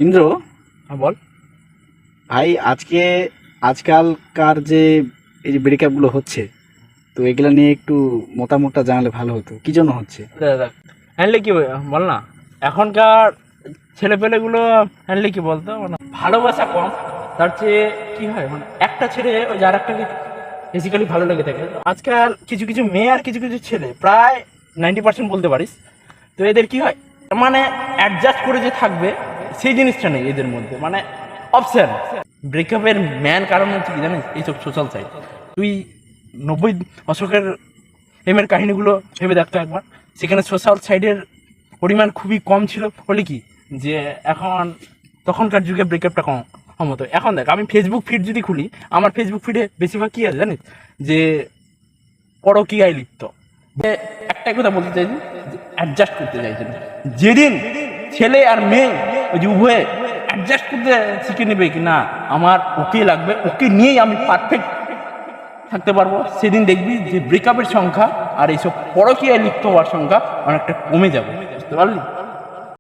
ইন্দ্র, হ্যাঁ বল। ভাই আজকে আজকালকার যে এই যে ব্রেকআপ গুলো হচ্ছে, তো এগুলা নিয়ে একটু মতামতটা জানালে ভালো হতো, কি জন্য হচ্ছে? দেখ হ্যান্ডলে কি বল না, এখনকার ছেলেপেলেগুলো হ্যান্ডলে কি বলতো, মানে ভালোবাসা কম, তার চেয়ে কি হয় মানে একটা ছেড়ে ওই যার একটাকে বেসিক্যালি ভালো লেগে থাকে। আজকাল কিছু কিছু মেয়ে আর কিছু কিছু ছেলে, প্রায় 90% বলতে পারিস, তো এদের কি হয় মানে অ্যাডজাস্ট করে যে থাকবে সেই জিনিসটা নেই এদের মধ্যে, মানে অপশন। ব্রেকআপের মেন কারণ হচ্ছে কি জানিস, এইসব সোশ্যাল সাইট। তুই 90 দশকের প্রেমের কাহিনীগুলো ভেবে দেখতো একবার, সেখানে সোশ্যাল সাইডের পরিমাণ খুবই কম ছিল বলে কি যে এখন তখনকার যুগে ব্রেকআপটা কম হতো। এখন দেখ, আমি ফেসবুক ফিড যদি খুলি, আমার ফেসবুক ফিডে বেশিরভাগ কি আছে জানিস, যে পরকীয়ায় লিপ্ত। একটাই কথা বলতে চাইছি, অ্যাডজাস্ট করতে চাইছি না। যেদিন ছেলে আর মেয়ে ওই যে উভয়ে অ্যাডজাস্ট করতে শিখে নেবে কি না আমার ওকে লাগবে, ওকে নিয়েই আমি পারফেক্ট থাকতে পারবো, সেদিন দেখবি যে ব্রেকআপের সংখ্যা আর এইসব পরকীয়ায় লিপ্ত হওয়ার সংখ্যা অনেকটা কমে যাবে, বুঝতে পারলি?